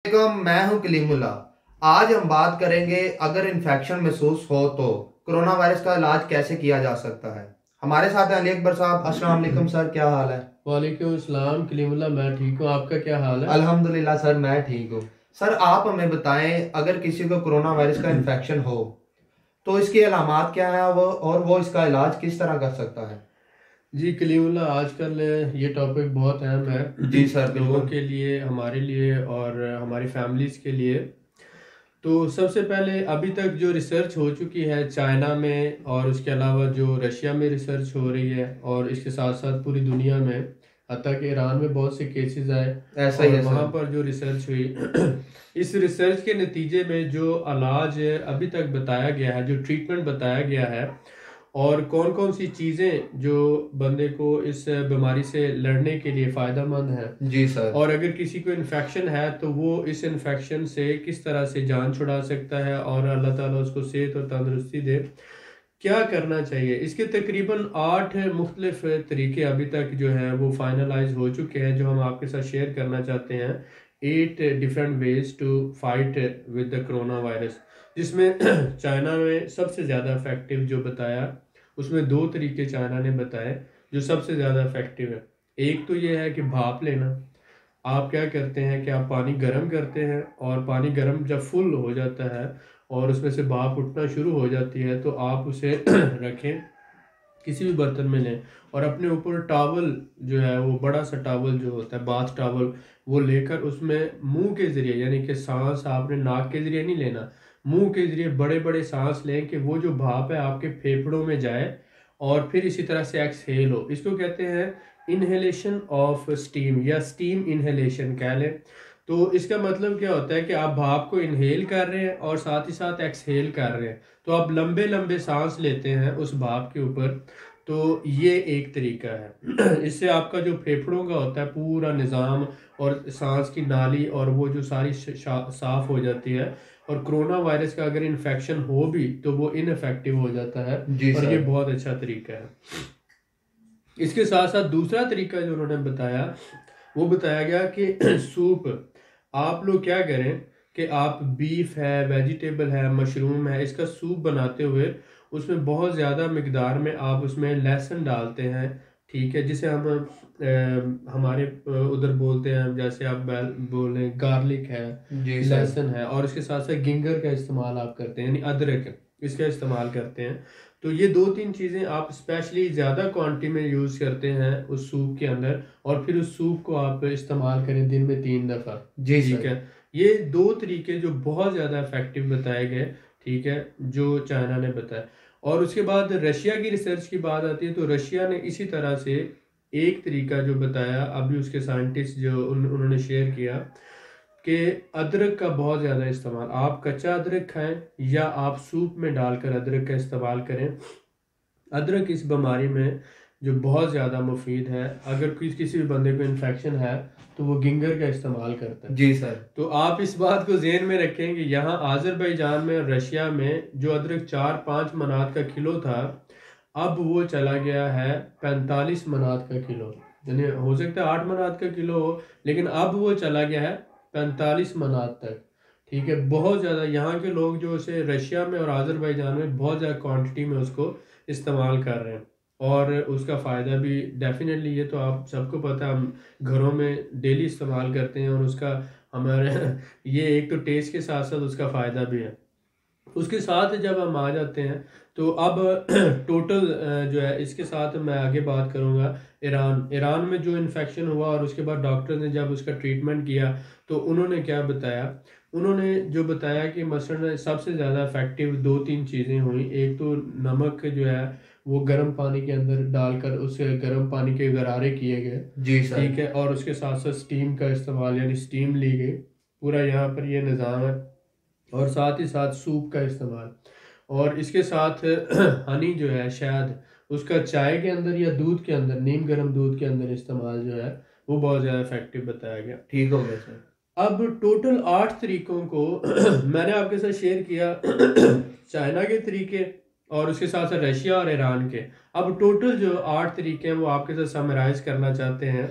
मैं हूं कलीमुल्ला। आज हम बात करेंगे अगर इन्फेक्शन महसूस हो तो कोरोना वायरस का इलाज कैसे किया जा सकता है। हमारे साथ हैं अली अकबर साहब। अस्सलाम वालेकुम सर, क्या हाल है? वालेकुम अस्सलाम कलीमुल्ला, मैं ठीक हूँ। आपका क्या हाल है? अल्हम्दुलिल्लाह सर, मैं ठीक हूँ। सर आप हमें बताएं, अगर किसी को कोरोना वायरस का इन्फेक्शन हो तो इसकी अलामात क्या है वो, और वो इसका इलाज किस तरह कर सकता है? जी कलीमुल्ला, आजकल ये टॉपिक बहुत अहम है जी सर, लोगों बिल्कुल। के लिए, हमारे लिए और हमारी फैमिलीज के लिए। तो सबसे पहले अभी तक जो रिसर्च हो चुकी है चाइना में, और उसके अलावा जो रशिया में रिसर्च हो रही है, और इसके साथ साथ पूरी दुनिया में, हत्ता कि ईरान में बहुत से केसेस आए ऐसा ही और है वहाँ सर। पर जो रिसर्च हुई इस रिसर्च के नतीजे में जो इलाज अभी तक बताया गया है, जो ट्रीटमेंट बताया गया है, और कौन कौन सी चीज़ें जो बंदे को इस बीमारी से लड़ने के लिए फ़ायदेमंद है, जी सर। और अगर किसी को इन्फेक्शन है तो वो इस इन्फेक्शन से किस तरह से जान छुड़ा सकता है, और अल्लाह ताला उसको सेहत और तंदुरुस्ती दे, क्या करना चाहिए। इसके तकरीबन 8 मुख्तलिफ तरीके अभी तक जो हैं वो फाइनलाइज हो चुके हैं, जो हम आपके साथ शेयर करना चाहते हैं। 8 different ways to fight with the corona virus, जिसमें चाइना में सबसे ज़्यादा इफेक्टिव जो बताया, उसमें 2 तरीके चाइना ने बताए जो सबसे ज़्यादा इफेक्टिव है। एक तो ये है कि भाप लेना। आप क्या करते हैं कि आप पानी गर्म करते हैं, और पानी गर्म जब फुल हो जाता है और उसमें से भाप उठना शुरू हो जाती है, तो आप उसे रखें, किसी भी बर्तन में लें, और अपने ऊपर टॉवल जो है, वो बड़ा सा टॉवल जो होता है, बाथ टॉवल, वो लेकर उसमें मुंह के जरिए, यानी कि सांस आपने नाक के जरिए नहीं लेना, मुंह के जरिए बड़े बड़े सांस लें कि वो जो भाप है आपके फेफड़ों में जाए, और फिर इसी तरह से एक्सहेल हो। इसको कहते हैं इनहेलेशन ऑफ स्टीम, या स्टीम इनहेलेशन कह लें। तो इसका मतलब क्या होता है कि आप भाप को इनहेल कर रहे हैं और साथ ही साथ एक्सहेल कर रहे हैं, तो आप लंबे लंबे सांस लेते हैं उस भाप के ऊपर। तो ये एक तरीका है। इससे आपका जो फेफड़ों का होता है पूरा निज़ाम, और सांस की नाली और वो जो सारी साफ हो जाती है, और कोरोना वायरस का अगर इन्फेक्शन हो भी तो वो इनफेक्टिव हो जाता है। जी और ये सर। बहुत अच्छा तरीका है। इसके साथ साथ दूसरा तरीका जो उन्होंने बताया, वो बताया गया कि सूप। आप लोग क्या करें कि आप बीफ है, वेजिटेबल है, मशरूम है, इसका सूप बनाते हुए उसमें बहुत ज़्यादा मिकदार में आप उसमें लहसुन डालते हैं। ठीक है, जिसे हम हमारे उधर बोलते हैं, जैसे आप बोलें गार्लिक है, जी सर। लहसुन है, और इसके साथ साथ गिंगर का इस्तेमाल आप करते हैं, यानी अदरक, इसका इस्तेमाल करते हैं। तो ये 2-3 चीज़ें आप स्पेशली ज़्यादा क्वांटिटी में यूज़ करते हैं उस सूप के अंदर, और फिर उस सूप को आप इस्तेमाल करें दिन में 3 दफ़ा। जी ठीक सर। है, ये 2 तरीके जो बहुत ज़्यादा इफेक्टिव बताए गए, ठीक है, जो चाइना ने बताया। और उसके बाद रशिया की रिसर्च की बात आती है, तो रशिया ने इसी तरह से एक तरीका जो बताया, अभी उसके साइंटिस्ट जो उन्होंने शेयर किया कि अदरक का बहुत ज़्यादा इस्तेमाल, आप कच्चा अदरक खाएं या आप सूप में डालकर अदरक का इस्तेमाल करें। अदरक इस बीमारी में जो बहुत ज़्यादा मुफीद है। अगर किसी भी बंदे को इन्फेक्शन है तो वो गिंगर का इस्तेमाल करता है। जी सर। तो आप इस बात को ज़हन में रखें कि यहाँ आज़रबाईजान में और रशिया में जो अदरक 4-5 मनात का किलो था, अब वो चला गया है 45 मनात का किलो। यानी हो सकता है 8 मनात का किलो हो, लेकिन अब वो चला गया है 45 मनात तक। ठीक है, बहुत ज़्यादा यहाँ के लोग जो उसे रशिया में और आज़रबाईजान में बहुत ज़्यादा क्वांटिटी में उसको इस्तेमाल कर रहे हैं, और उसका फ़ायदा भी डेफिनेटली, ये तो आप सबको पता है, हम घरों में डेली इस्तेमाल करते हैं, और उसका हमारे ये एक तो टेस्ट के साथ साथ उसका फ़ायदा भी है। उसके साथ जब हम आ जाते हैं, तो अब टोटल जो है, इसके साथ मैं आगे बात करूंगा। ईरान में जो इन्फेक्शन हुआ और उसके बाद डॉक्टर ने जब उसका ट्रीटमेंट किया, तो उन्होंने क्या बताया, उन्होंने जो बताया कि मसलन सबसे ज़्यादा इफेक्टिव 2-3 चीज़ें हुई। एक तो नमक जो है वो गर्म पानी के अंदर डालकर उसे गर्म पानी के गरारे किए गए। जी सर। ठीक है, और उसके साथ साथ स्टीम का इस्तेमाल, यानी स्टीम ली गई। पूरा यहाँ पर ये निज़ाम है। और साथ ही साथ सूप का इस्तेमाल, और इसके साथ हनी जो है, शहद, उसका चाय के अंदर या दूध के अंदर, नीम गर्म दूध के अंदर इस्तेमाल जो है, वो बहुत ज़्यादा इफेक्टिव बताया गया। ठीक हो गया सर। अब टोटल 8 तरीकों को मैंने आपके साथ शेयर किया, चाइना के तरीके, और उसके साथ साथ रशिया और ईरान के। अब टोटल जो 8 तरीके हैं वो आपके साथ समराइज करना चाहते हैं।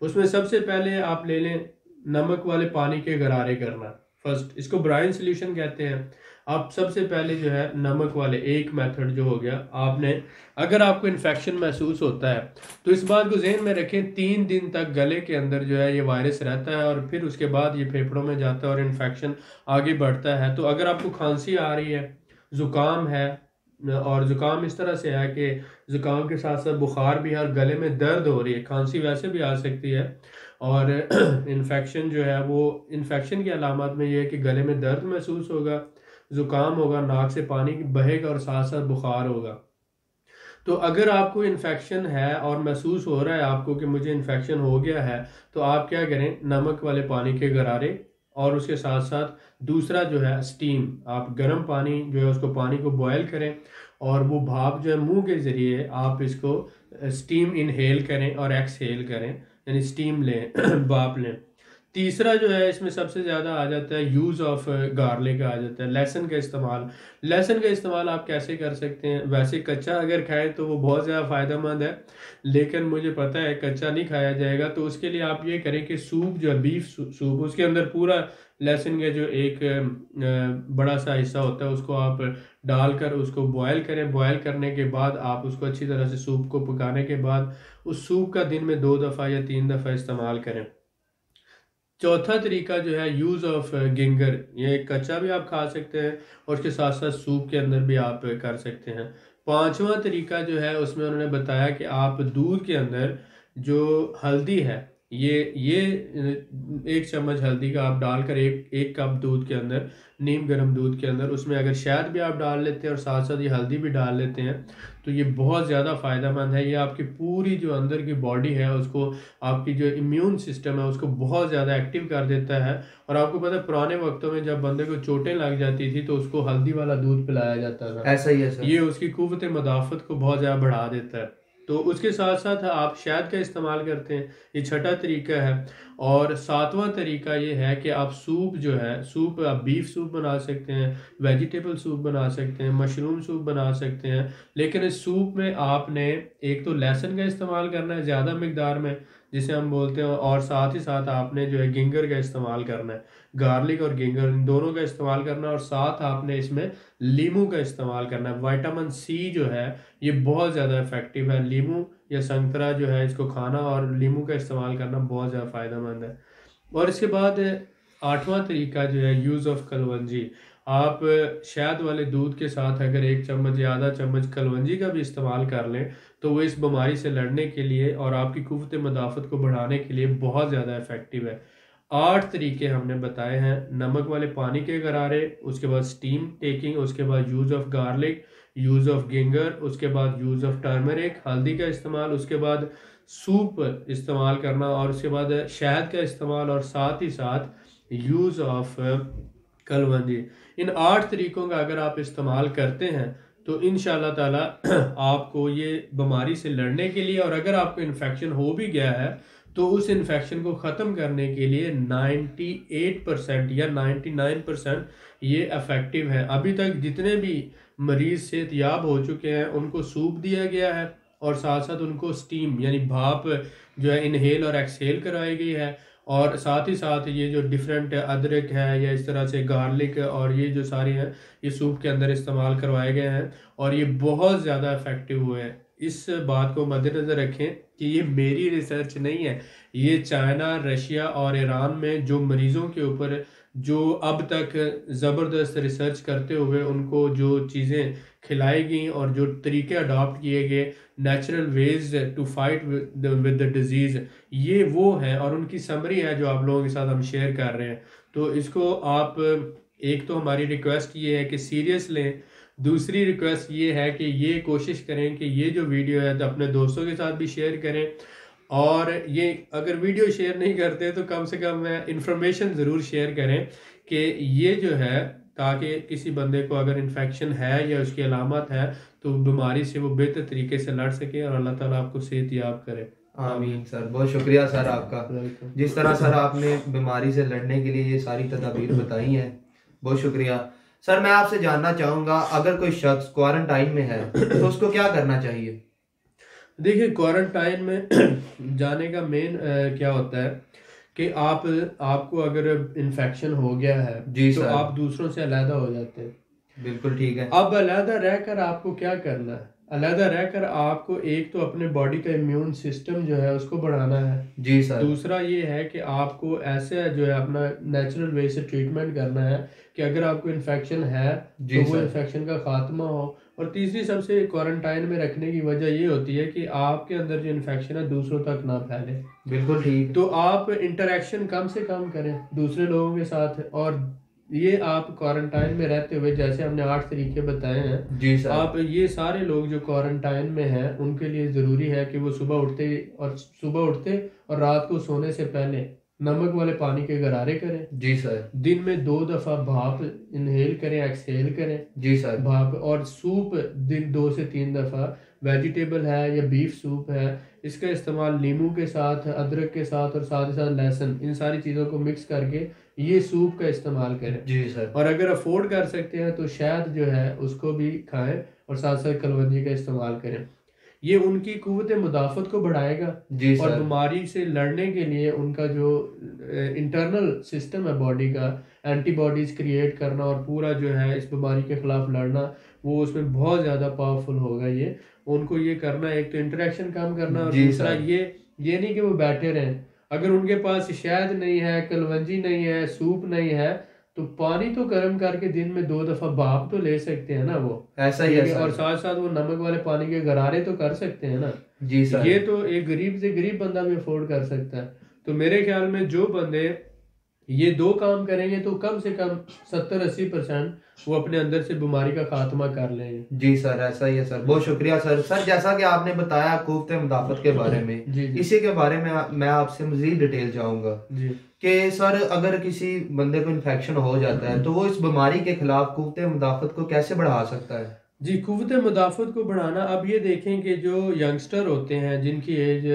उसमें सबसे पहले आप ले लें नमक वाले पानी के गरारे करना। फर्स्ट इसको ब्राइन सोल्यूशन कहते हैं। आप सबसे पहले जो है नमक वाले एक मेथड जो हो गया, आपने अगर आपको इन्फेक्शन महसूस होता है तो इस बात को जहन में रखें 3 दिन तक गले के अंदर जो है ये वायरस रहता है और फिर उसके बाद ये फेफड़ों में जाता है और इन्फेक्शन आगे बढ़ता है। तो अगर आपको खांसी आ रही है, ज़ुकाम है, और ज़ुकाम इस तरह से है कि ज़ुकाम के साथ साथ बुखार भी है और गले में दर्द हो रही है, खांसी वैसे भी आ सकती है, और इन्फेक्शन जो है वो इन्फेक्शन की अलामत में ये है कि गले में दर्द महसूस होगा, ज़ुकाम होगा, नाक से पानी बहेगा और साथ साथ बुखार होगा। तो अगर आपको इन्फेक्शन है और महसूस हो रहा है आपको कि मुझे इन्फेक्शन हो गया है, तो आप क्या करें, नमक वाले पानी के गरारे और उसके साथ साथ दूसरा जो है स्टीम, आप गर्म पानी जो है उसको पानी को बॉयल करें और वो भाप जो है मुंह के ज़रिए आप इसको स्टीम इनहेल करें और एक्सहेल करें, यानी स्टीम लें भाप लें। तीसरा जो है इसमें सबसे ज़्यादा आ जाता है यूज़ ऑफ गार्लिक आ जाता है, लहसुन का इस्तेमाल। लहसुन का इस्तेमाल आप कैसे कर सकते हैं, वैसे कच्चा अगर खाएं तो वो बहुत ज़्यादा फ़ायदेमंद है, लेकिन मुझे पता है कच्चा नहीं खाया जाएगा, तो उसके लिए आप ये करें कि सूप जो है बीफ सूप, उसके अंदर पूरा लहसुन का जो एक बड़ा सा हिस्सा होता है उसको आप डालकर उसको बॉयल करें। बॉयल करने के बाद आप उसको अच्छी तरह से सूप को पकाने के बाद उस सूप का दिन में 2 दफ़ा या 3 दफ़ा इस्तेमाल करें। चौथा तरीका जो है यूज़ ऑफ गिंगर, ये कच्चा भी आप खा सकते हैं और उसके साथ साथ सूप के अंदर भी आप कर सकते हैं। पांचवा तरीका जो है उसमें उन्होंने बताया कि आप दूध के अंदर जो हल्दी है, ये 1 चम्मच हल्दी का आप डालकर एक कप दूध के अंदर, नीम गर्म दूध के अंदर, उसमें अगर शहद भी आप डाल लेते हैं और साथ साथ ये हल्दी भी डाल लेते हैं तो ये बहुत ज़्यादा फ़ायदेमंद है। ये आपकी पूरी जो अंदर की बॉडी है उसको, आपकी जो इम्यून सिस्टम है उसको बहुत ज़्यादा एक्टिव कर देता है। और आपको पता है पुराने वक्तों में जब बंदे को चोटें लग जाती थी तो उसको हल्दी वाला दूध पिलाया जाता था। ऐसा ही है सर। ये उसकी कुव्वत मदाफ़त को बहुत ज़्यादा बढ़ा देता है। तो उसके साथ साथ आप शहद का इस्तेमाल करते हैं, ये छठा तरीका है। और सातवां तरीका ये है कि आप सूप जो है, सूप आप बीफ सूप बना सकते हैं, वेजिटेबल सूप बना सकते हैं, मशरूम सूप बना सकते हैं, लेकिन इस सूप में आपने एक तो लहसुन का इस्तेमाल करना है ज़्यादा मकदार में जिसे हम बोलते हैं, और साथ ही साथ आपने जो है गिंगर का इस्तेमाल करना है, गार्लिक और गिंगर इन दोनों का इस्तेमाल करना है, और साथ आपने इसमें लीमू का इस्तेमाल करना है। विटामिन सी जो है ये बहुत ज़्यादा इफेक्टिव है, लीमू या संतरा जो है इसको खाना और लीमू का इस्तेमाल करना बहुत ज़्यादा फ़ायदेमंद है। और इसके बाद आठवां तरीका जो है यूज़ ऑफ कलवंजी, आप शहद वाले दूध के साथ अगर 1 चम्मच या आधा चम्मच कलवंजी का भी इस्तेमाल कर लें तो वो इस बीमारी से लड़ने के लिए और आपकी कुव्वत मदाफ़त को बढ़ाने के लिए बहुत ज़्यादा इफेक्टिव है। 8 तरीके हमने बताए हैं, नमक वाले पानी के गरारे, उसके बाद स्टीम टेकिंग, उसके बाद use of garlic, use of ginger, उसके बाद यूज़ ऑफ टर्मरिक हल्दी का इस्तेमाल, उसके बाद सूप इस्तेमाल करना, और उसके बाद शहद का इस्तेमाल, और साथ ही साथ यूज़ ऑफ कलवंजी। इन 8 तरीकों का अगर आप इस्तेमाल करते हैं तो इंशाल्लाह ताला आपको ये बीमारी से लड़ने के लिए, और अगर आपको इन्फेक्शन हो भी गया है तो उस इन्फेक्शन को ख़त्म करने के लिए 98% या 99% ये इफ़ेक्टिव है। अभी तक जितने भी मरीज़ सेहतयाब हो चुके हैं उनको सूप दिया गया है और साथ साथ उनको स्टीम यानी भाप जो है इनहेल और एक्सहेल कराई गई है, और साथ ही साथ ये जो डिफरेंट अदरक है या इस तरह से गार्लिक और ये जो सारे हैं ये सूप के अंदर इस्तेमाल करवाए गए हैं और ये बहुत ज़्यादा इफ़ेक्टिव हुए हैं। इस बात को मद्देनज़र रखें कि ये मेरी रिसर्च नहीं है, ये चाइना, रशिया और ईरान में जो मरीज़ों के ऊपर जो अब तक ज़बरदस्त रिसर्च करते हुए उनको जो चीज़ें खिलाई गई और जो तरीके अडॉप्ट किए गए, natural ways to fight with the disease, ये वो है और उनकी समरी है जो आप लोगों के साथ हम शेयर कर रहे हैं। तो इसको आप, एक तो हमारी रिक्वेस्ट ये है कि सीरियस लें, दूसरी रिक्वेस्ट ये है कि ये कोशिश करें कि ये जो वीडियो है तो अपने दोस्तों के साथ भी शेयर करें, और ये अगर वीडियो शेयर नहीं करते तो कम से कम इंफॉर्मेशन ज़रूर शेयर करें कि ये जो है, ताकि किसी बंदे को अगर इन्फेक्शन है या उसकी अलामत है तो बीमारी से वो बेहतर तरीके से लड़ सके और अल्लाह ताला आपको सेहतयाब करे। आमीन सर, बहुत शुक्रिया सर आपका, जिस तरह सर आपने बीमारी से लड़ने के लिए ये सारी तदाबीर बताई हैं, बहुत शुक्रिया सर। मैं आपसे जानना चाहूँगा, अगर कोई शख्स क्वारंटाइन में है तो उसको क्या करना चाहिए? देखिए, क्वारंटाइन में जाने का मेन क्या होता है कि आपको अगर इन्फेक्शन हो गया है जी तो सर। आप दूसरों से अलहदा हो जाते हैं। बिल्कुल ठीक है। अब अलहदा रहकर आपको क्या करना है? अलहदा रहकर आपको एक तो अपने बॉडी का इम्यून सिस्टम जो है उसको बढ़ाना है। जी सर। दूसरा ये है कि आपको ऐसे जो है अपना नेचुरल वे से ट्रीटमेंट करना है कि अगर आपको इन्फेक्शन है जी तो वो सर। इन्फेक्शन का खात्मा हो। और तीसरी सबसे क्वारंटाइन में रखने की वजह ये होती है कि आपके अंदर जो इन्फेक्शन है दूसरों तक ना फैले। बिल्कुल ठीक। तो आप इंटरेक्शन कम से कम करें दूसरे लोगों के साथ। और ये आप क्वारंटाइन में रहते हुए जैसे हमने 8 तरीके बताए हैं, जी सर। आप ये सारे लोग जो क्वारंटाइन में हैं उनके लिए ज़रूरी है कि वो सुबह उठते और रात को सोने से पहले नमक वाले पानी के गरारे करें। जी सर। दिन में 2 दफ़ा भाप इनहेल करें, एक्सहेल करें जी सर। भाप। और सूप दिन 2 से 3 दफ़ा, वेजिटेबल है या बीफ सूप है, इसका इस्तेमाल नींबू के साथ, अदरक के साथ और साथ ही साथ लहसुन, इन सारी चीज़ों को मिक्स करके ये सूप का इस्तेमाल करें। जी सर। और अगर अफोर्ड कर सकते हैं तो शहद जो है उसको भी खाएं और साथ साथ कलवंजी का इस्तेमाल करें। ये उनकी कुव्वत मुदाफ़त को बढ़ाएगा जी और सर। बीमारी से लड़ने के लिए उनका जो इंटरनल सिस्टम है बॉडी का, एंटीबॉडीज़ क्रिएट करना और पूरा जो है इस बीमारी के ख़िलाफ़ लड़ना, वो उसमें बहुत ज़्यादा पावरफुल होगा। ये उनको ये करना, एक तो इंटरेक्शन कम करना और जी दूसरा सर। ये नहीं कि वो बैठे रहें। अगर उनके पास शहद नहीं है, कलवंजी नहीं है, सूप नहीं है, तो पानी तो गर्म करके दिन में 2 दफ़ा भाप तो ले सकते हैं ना वो। ऐसा ही ठीक है है, और सर। साथ साथ वो नमक वाले पानी के गरारे तो कर सकते हैं ना। जी सर। ये तो एक गरीब से गरीब बंदा भी अफोर्ड कर सकता है। तो मेरे ख्याल में जो बंदे ये 2 काम करेंगे तो कम से कम 70-80% वो अपने अंदर से बीमारी का खात्मा कर लेंगे। जी सर, ऐसा ही है सर। बहुत शुक्रिया सर। सर जैसा कि आपने बताया कुव्वत मुदाफ़त के बारे में, जी जी इसी के बारे में मैं आपसे मज़ीद डिटेल चाहूँगा जी कि सर अगर किसी बंदे को इन्फेक्शन हो जाता है तो वो इस बीमारी के खिलाफ कुव्वत मुदाफ़त को कैसे बढ़ा सकता है? जी। कुव्वत मुदाफ़त को बढ़ाना, अब ये देखें कि जो यंगस्टर होते हैं जिनकी एज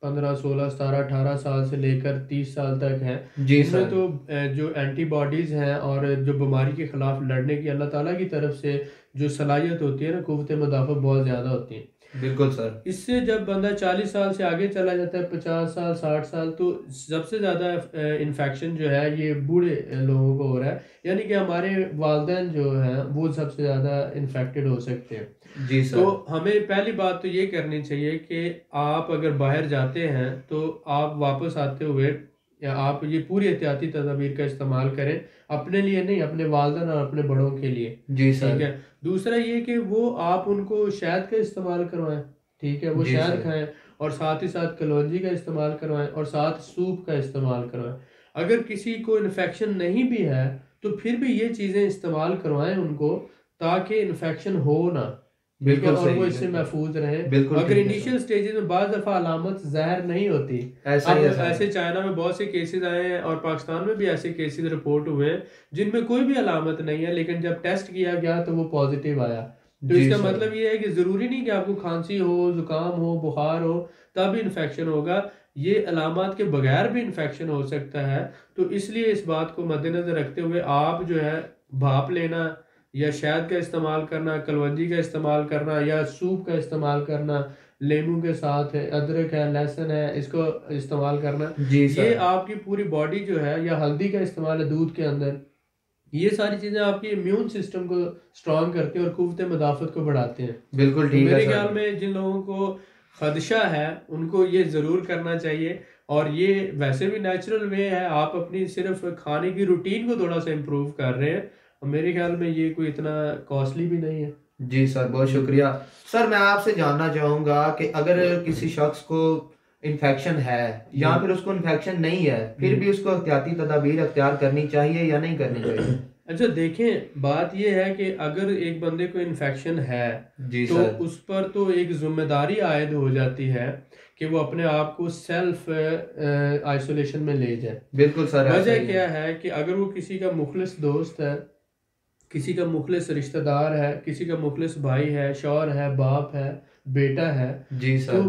15, 16, 17, 18 साल से लेकर 30 साल तक है, जी इनमें सर। तो जो एंटीबॉडीज़ हैं और जो बीमारी के ख़िलाफ़ लड़ने की अल्लाह ताला की तरफ से जो सलाहियत होती है ना, कुव्वत मुदाफ़त बहुत ज़्यादा होती है। बिल्कुल सर। इससे जब बंदा 40 साल से आगे चला जाता है, 50 साल, 60 साल, तो सबसे ज़्यादा इन्फेक्शन जो है ये बूढ़े लोगों को हो रहा है। यानी कि हमारे वालिदैन जो हैं वो सबसे ज़्यादा इन्फेक्टेड हो सकते हैं। जी तो सर। हमें पहली बात तो ये करनी चाहिए कि आप अगर बाहर जाते हैं तो आप वापस आते हुए या आप ये पूरी एहतियाती तदाबीर का इस्तेमाल करें, अपने लिए नहीं, अपने वालिदैन और अपने बड़ों के लिए। जी ठीक सर। है। दूसरा ये कि वो आप उनको शहद का इस्तेमाल करवाएं। ठीक है, वो जी शहद सर। खाएं और साथ ही साथ कलौंजी का इस्तेमाल करवाएं और साथ सूप का इस्तेमाल करवाएं। अगर किसी को इन्फेक्शन नहीं भी है तो फिर भी ये चीज़ें इस्तेमाल करवाएं उनको, ताकि इन्फेक्शन हो ना। ठीक है, बिल्कुल और सही। वो इससे बिल्कुल महफूज रहे। बिल्कुल अगर ठीक है इनिशियल सर। स्टेजेस में बाज़ दफ़ा अलामत ज़हर नहीं होती। ऐसा ही अब है सर। ऐसे चाइना में बहुत से केसेस आए हैं और पाकिस्तान में भी ऐसे केसेस रिपोर्ट हुए हैं जिनमें कोई भी अलामत नहीं है, लेकिन जब टेस्ट किया गया तो वो पॉजिटिव आया। तो जी इसका सर। मतलब ये है कि ज़रूरी नहीं कि आपको खांसी हो, ज़ुकाम हो, बुखार हो तब इन्फेक्शन होगा। ये अलामत के बगैर भी इन्फेक्शन हो सकता है। तो इसलिए इस बात को मद्देनज़र रखते हुए आप जो है भाप लेना या शहद का इस्तेमाल करना, कलवंजी का इस्तेमाल करना या सूप का इस्तेमाल करना, लेमू के साथ है, अदरक है, लहसुन है, इसको इस्तेमाल करना, जी ये सर। आपकी पूरी बॉडी जो है, या हल्दी का इस्तेमाल है दूध के अंदर, ये सारी चीज़ें आपकी इम्यून सिस्टम को स्ट्रॉन्ग करते हैं और कुव्वत मुदाफ़त को बढ़ाते हैं। बिल्कुल तो ठीक है मेरे सर। ख्याल में जिन लोगों को खदशा है उनको ये ज़रूर करना चाहिए। और ये वैसे भी नेचुरल वे है, आप अपनी सिर्फ खाने की रूटीन को थोड़ा सा इम्प्रूव कर रहे हैं और मेरे ख्याल में ये कोई इतना कॉस्टली भी नहीं है। जी सर, बहुत शुक्रिया। सर मैं आपसे जानना चाहूँगा कि अगर किसी शख्स को इन्फेक्शन है या फिर उसको इन्फेक्शन नहीं है, फिर भी उसको एहतियाती तदाबीर अख्तियार करनी चाहिए या नहीं करनी चाहिए? अच्छा देखें, बात यह है कि अगर एक बंदे को इन्फेक्शन है जी तो सर। उस पर तो एक जिम्मेदारी आयद हो जाती है कि वो अपने आप को सेल्फ आइसोलेशन में ले जाए। बिल्कुल सर, ऐसा वजह ही क्या है। है कि अगर वो किसी का मुखलिस दोस्त है, किसी का मुखलिस रिश्तेदार है, किसी का मुखलिस भाई है, शौहर है, बाप है, बेटा है, जी तो सर।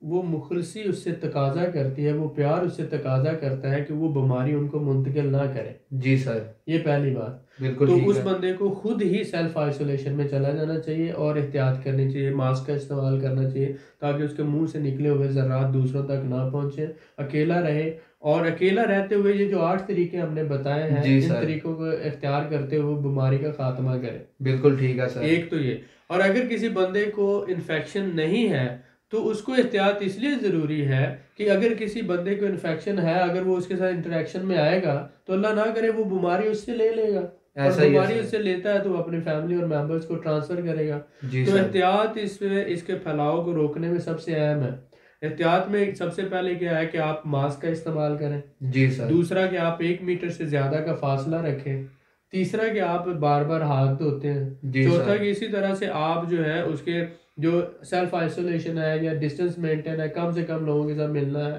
वो मुखलसी उससे तकाजा करती है, वो प्यार उससे तकाजा करता है कि वो बीमारी उनको मुंतकिल ना करे। जी सर। ये पहली बात। बिल्कुल तो ठीक उस है। बंदे को खुद ही सेल्फ आइसोलेशन में चला जाना चाहिए और एहतियात करनी चाहिए, मास्क का इस्तेमाल करना चाहिए ताकि उसके मुंह से निकले हुए ज़रात दूसरों तक ना पहुंचे, अकेला रहे और अकेला रहते हुए ये जो 8 तरीके हमने बताए हैं, जी इन सर। तरीकों को इख्तियार करते हुए बीमारी का खात्मा करें। बिल्कुल ठीक है सर। एक तो ये, और अगर किसी बंदे को इन्फेक्शन नहीं है तो उसको एहतियात इसलिए ज़रूरी है कि अगर किसी बंदे को इन्फेक्शन है, अगर वो उसके साथ इंटरेक्शन में आएगा तो अल्लाह ना करे वो बीमारी उससे ले लेगा, और ऐसा ही है बीमारी सर। उससे लेता है तो वो अपनी फैमिली और मेंबर्स को ट्रांसफ़र करेगा। जी तो सर। एहतियात इसके फैलाव को रोकने में सबसे अहम है। एहतियात में सबसे पहले क्या है कि आप मास्क का इस्तेमाल करें। जी सर। दूसरा कि आप 1 मीटर से ज़्यादा का फासला रखें। तीसरा कि आप बार बार हाथ धोते हैं। जी चौथा सर। कि इसी तरह से आप जो है उसके जो सेल्फ आइसोलेशन है या डिस्टेंस मेंटेन है, कम से कम लोगों के साथ मिलना है।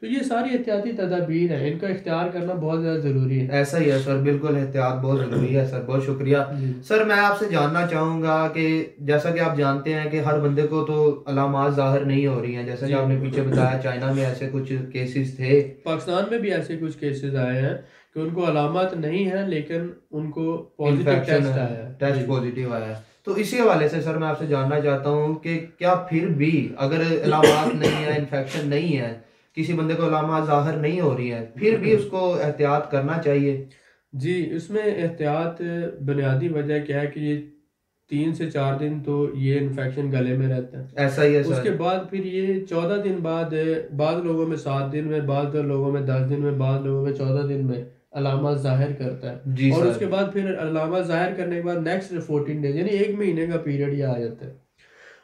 तो ये सारी एहतियाती तदाबीर हैं, इनका इख्तियार करना बहुत ज़्यादा ज़रूरी है। ऐसा ही है सर, बिल्कुल एहतियात बहुत ज़रूरी है सर। बहुत शुक्रिया जी। सर। मैं आपसे जानना चाहूँगा कि जैसा कि आप जानते हैं कि हर बंदे को तो अलामात ज़ाहिर नहीं हो रही हैं, जैसा कि जी। आपने पीछे बताया चाइना में ऐसे कुछ केसेस थे। पाकिस्तान में भी ऐसे कुछ केसेस आए हैं कि उनको अलामत नहीं है लेकिन उनको पॉजिटिव इन्फेक्शन टेस्ट है, आया है। टेस्ट जी। पॉजिटिव आया है। तो इसी हवाले से सर मैं आपसे जानना चाहता हूँ कि क्या फिर भी अगर अलामात नहीं है, इन्फेक्शन नहीं है, किसी बंदे को अलामात ज़ाहिर नहीं हो रही है, फिर भी उसको एहतियात करना चाहिए? जी, इसमें एहतियात बुनियादी वजह क्या है कि ये 3 से 4 दिन तो ये इन्फेक्शन गले में रहता है। ऐसा ही है उसके सर। बाद फिर ये 14 दिन बाद, बाद लोगों में 7 दिन में, बाद लोगों में 10 दिन में, बाद लोगों में 14 दिन में अलामत ज़ाहिर करता है। जी और सर। उसके बाद फिर अलामत ज़ाहिर करने के बाद नेक्स्ट 14 डेज यानी 1 महीने का पीरियड ये आ जाता है।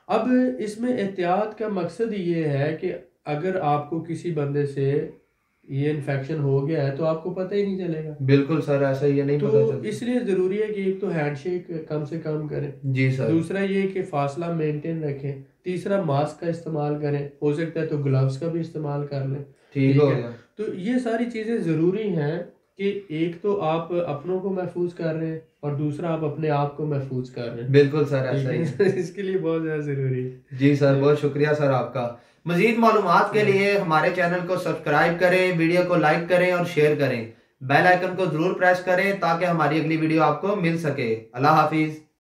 अब इसमें एहतियात का मकसद ये है कि अगर आपको किसी बंदे से ये इन्फेक्शन हो गया है तो आपको पता ही नहीं चलेगा। बिल्कुल सर, ऐसा ही है, नहीं पता तो चलता। इसलिए ज़रूरी है कि एक तो हैंडशेक कम से कम करें। जी सर। दूसरा ये कि फासला मेंटेन रखें। तीसरा मास्क का इस्तेमाल करें, हो सकता है तो ग्लव्स का भी इस्तेमाल कर लें। ठीक हो है। गया। तो ये सारी चीज़ें ज़रूरी हैं कि एक तो आप अपनों को महफूज कर रहे हैं और दूसरा आप अपने आप को महफूज कर रहे हैं। बिल्कुल सर, ठीक ऐसा ही है। है। इसके लिए बहुत ज़्यादा ज़रूरी है। जी सर, बहुत शुक्रिया सर आपका। मजीद मालूमात के लिए हमारे चैनल को सब्सक्राइब करें, वीडियो को लाइक करें और शेयर करें। बेल आइकन को जरूर प्रेस करें ताकि हमारी अगली वीडियो आपको मिल सके। अल्लाह हाफिज।